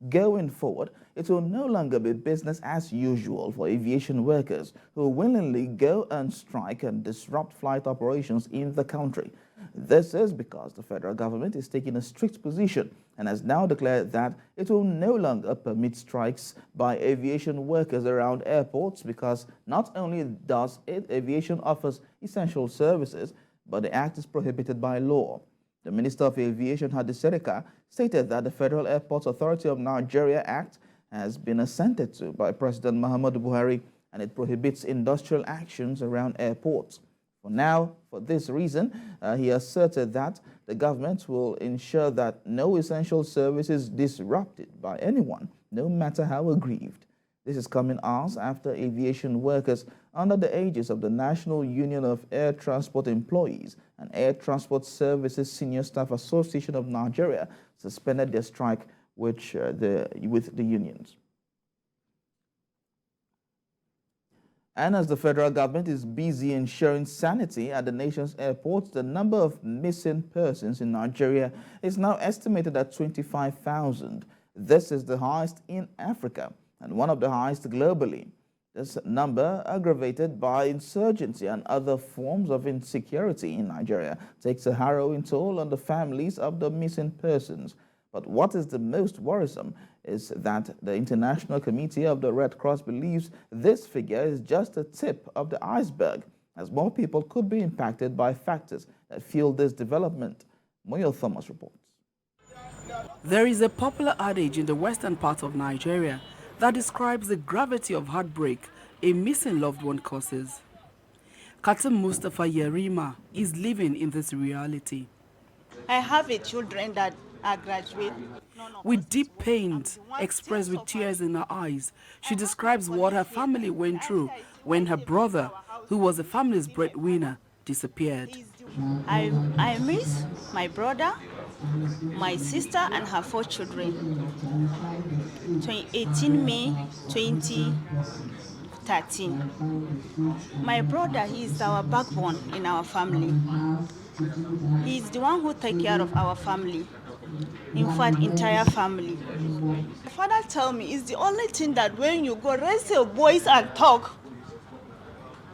Going forward, it will no longer be business as usual for aviation workers who willingly go on strike and disrupt flight operations in the country. This is because the federal government is taking a strict position and has now declared that it will no longer permit strikes by aviation workers around airports, because not only does aviation offers essential services, but the act is prohibited by law. The Minister of Aviation, Hadi Serika, stated that the Federal Airports Authority of Nigeria Act has been assented to by President Muhammadu Buhari, and it prohibits industrial actions around airports. For now, for this reason, he asserted that the government will ensure that no essential service is disrupted by anyone, no matter how aggrieved. This is coming hours after aviation workers under the aegis of the National Union of Air Transport Employees and Air Transport Services Senior Staff Association of Nigeria suspended their strike with the unions. And as the federal government is busy ensuring sanity at the nation's airports, the number of missing persons in Nigeria is now estimated at 25,000. This is the highest in Africa and one of the highest globally. This number, aggravated by insurgency and other forms of insecurity in Nigeria, takes a harrowing toll on the families of the missing persons. But what is the most worrisome is that the International Committee of the Red Cross believes this figure is just a tip of the iceberg, as more people could be impacted by factors that fuel this development. Moyo Thomas reports. There is a popular adage in the western part of Nigeria that describes the gravity of heartbreak a missing loved one causes. Katim Mustafa Yerima is living in this reality. I have children that are graduate. With deep pain expressed with tears in her eyes, she describes what her family went through when her brother, who was the family's breadwinner, disappeared. I miss my brother, my sister, and her 4 children. 18 May 2013. My brother, he is our backbone in our family. He is the one who takes care of our family. In fact, entire family. My father tell me it's the only thing that when you go raise your voice and talk,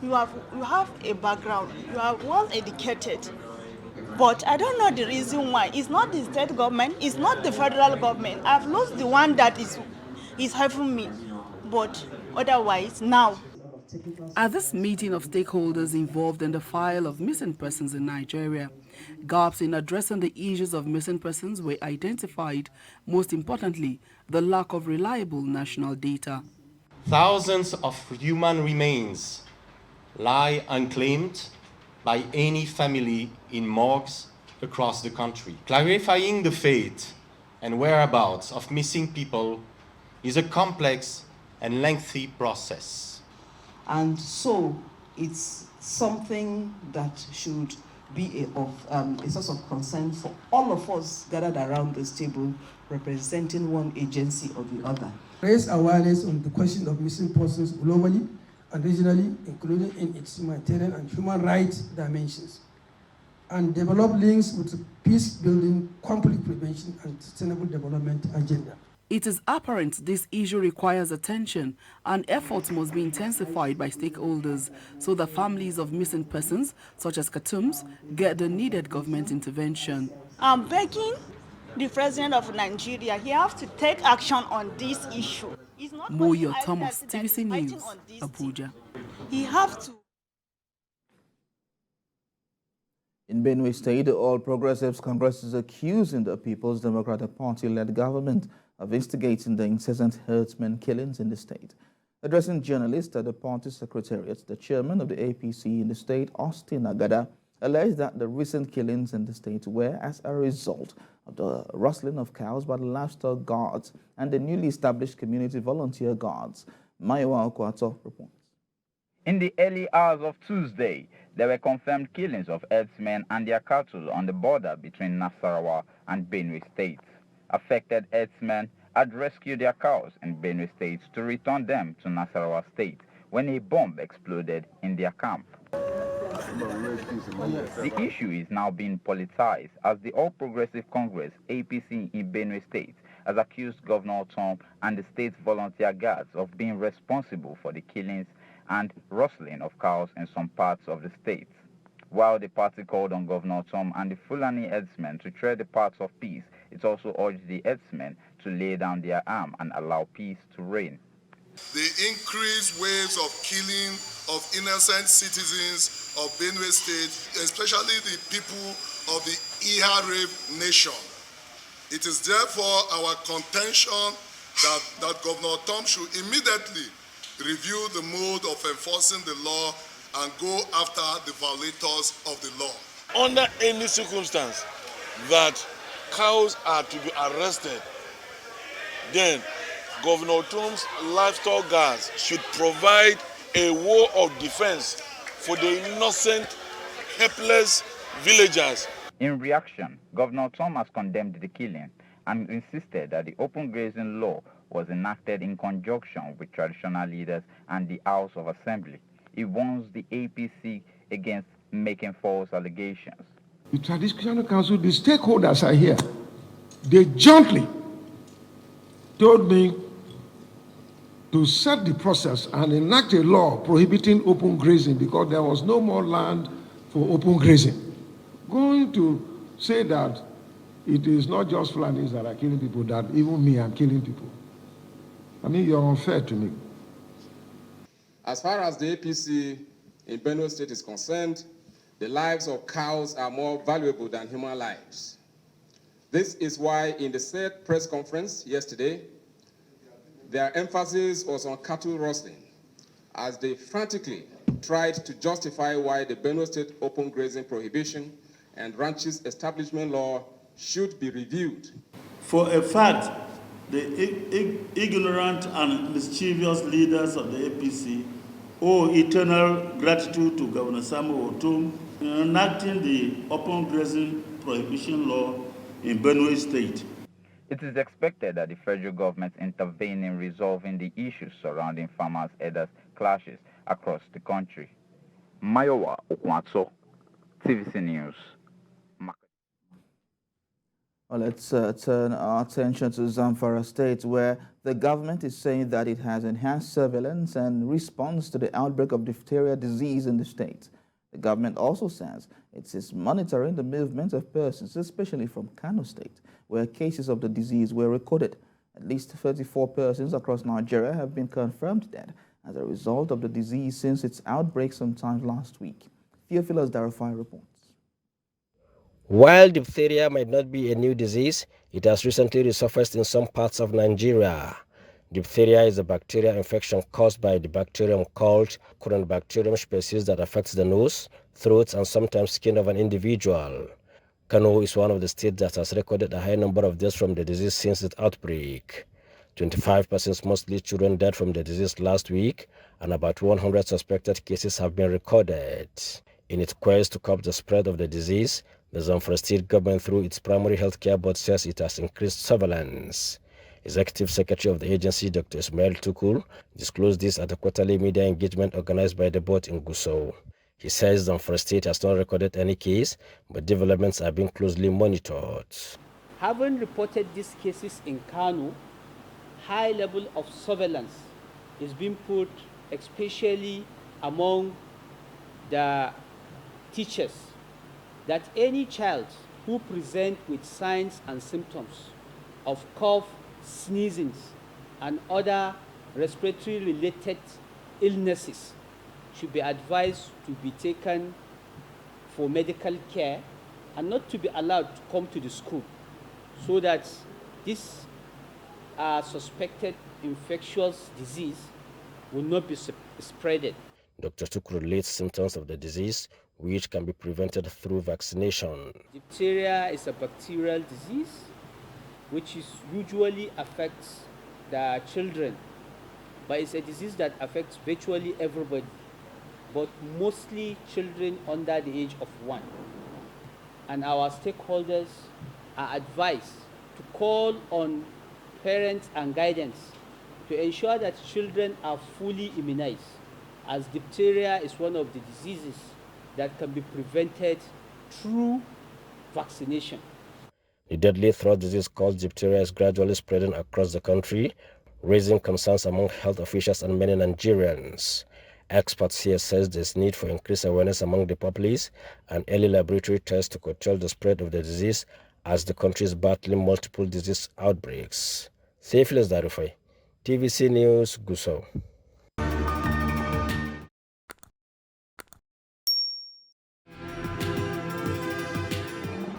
you have a background, you are well educated. But I don't know the reason why. It's not the state government, it's not the federal government. I've lost the one that is helping me. But otherwise, now. At this meeting of stakeholders involved in the file of missing persons in Nigeria, gaps in addressing the issues of missing persons were identified, most importantly, the lack of reliable national data. Thousands of human remains lie unclaimed by any family in morgues across the country. Clarifying the fate and whereabouts of missing people is a complex and lengthy process. And so it's something that should be a source of concern for all of us gathered around this table representing one agency or the other. Raise awareness on the question of missing persons globally and regionally, including in its humanitarian and human rights dimensions, and develop links with the peace-building, conflict prevention, and sustainable development agenda. It is apparent this issue requires attention, and efforts must be intensified by stakeholders so that families of missing persons, such as Katum's, get the needed government intervention. I'm begging the president of Nigeria, he has to take action on this issue. Moyo Thomas, TVC News, Abuja. He has to. In Benue State, the All Progressives Congress is accusing the People's Democratic Party-led government of instigating the incessant herdsmen killings in the state. Addressing journalists at the party secretariat, the chairman of the APC in the state, Austin Agada, alleged that the recent killings in the state were as a result of the rustling of cows by the livestock guards and the newly established community volunteer guards. Maiwa Okwato reports. In the early hours of Tuesday, there were confirmed killings of herdsmen and their cattle on the border between Nasarawa and Benue States. Affected herdsmen had rescued their cows in Benue State to return them to Nasarawa State when a bomb exploded in their camp. The issue is now being politicized as the All Progressive Congress, APC in Benue State, has accused Governor Tom and the state's volunteer guards of being responsible for the killings and rustling of cows in some parts of the state. While the party called on Governor Tom and the Fulani herdsmen to tread the paths of peace, it also urged the herdsmen to lay down their arm and allow peace to reign. The increased waves of killing of innocent citizens of Benue State, especially the people of the Ihare nation. It is therefore our contention that Governor Tom should immediately review the mode of enforcing the law and go after the violators of the law. Under any circumstance that cows are to be arrested, then Governor Tom's livestock guards should provide a wall of defense for the innocent, helpless villagers. In reaction, Governor Tom has condemned the killing and insisted that the open grazing law was enacted in conjunction with traditional leaders and the House of Assembly. He warns the APC against making false allegations. The Traditional Council, the stakeholders are here. They jointly told me to set the process and enact a law prohibiting open grazing because there was no more land for open grazing. Going to say that it is not just Fulanis that are killing people, that even me, I'm killing people. I mean, you're unfair to me. As far as the APC in Benue State is concerned, the lives of cows are more valuable than human lives. This is why in the said press conference yesterday, their emphasis was on cattle rustling, as they frantically tried to justify why the Benue State open grazing prohibition and ranches establishment law should be reviewed. For a fact, the ignorant and mischievous leaders of the APC owe eternal gratitude to Governor Samuel Otom in enacting the open grazing prohibition law in Benue State. It is expected that the federal government intervene in resolving the issues surrounding farmers-herders clashes across the country. Mayowa Okwatso, TVC News. Well, let's turn our attention to Zamfara State, where the government is saying that it has enhanced surveillance and response to the outbreak of diphtheria disease in the state. The government also says it is monitoring the movement of persons, especially from Kano State, where cases of the disease were recorded. At least 34 persons across Nigeria have been confirmed dead as a result of the disease since its outbreak sometime last week. Theophilus Darafai reports. While diphtheria might not be a new disease, it has recently resurfaced in some parts of Nigeria. Diphtheria is a bacterial infection caused by the bacterium called Corynebacterium species that affects the nose, throat, and sometimes skin of an individual. Kano is one of the states that has recorded a high number of deaths from the disease since its outbreak. 25 persons, mostly children, died from the disease last week, and about 100 suspected cases have been recorded. In its quest to curb the spread of the disease, the Zamfara State government, through its primary health care board, says it has increased surveillance. Executive Secretary of the agency, Dr. Ismail Tukur, disclosed this at a quarterly media engagement organized by the board in Gusau. He says Zamfara State has not recorded any case, but developments are being closely monitored. Having reported these cases in Kano, high level of surveillance is being put, especially among the teachers, that any child who presents with signs and symptoms of cough, sneezing, and other respiratory related illnesses should be advised to be taken for medical care and not to be allowed to come to the school, so that this suspected infectious disease will not be spreaded. Dr. Tukur relates symptoms of the disease, which can be prevented through vaccination. Diphtheria is a bacterial disease which usually affects the children, but it's a disease that affects virtually everybody, but mostly children under the age of 1. And our stakeholders are advised to call on parents and guidance to ensure that children are fully immunized, as diphtheria is one of the diseases that can be prevented through vaccination. The deadly throat disease called diphtheria is gradually spreading across the country, raising concerns among health officials and many Nigerians. Experts here says there's need for increased awareness among the populace and early laboratory tests to curtail the spread of the disease as the country is battling multiple disease outbreaks. Seyfilis Darufai, TVC News, Gusau.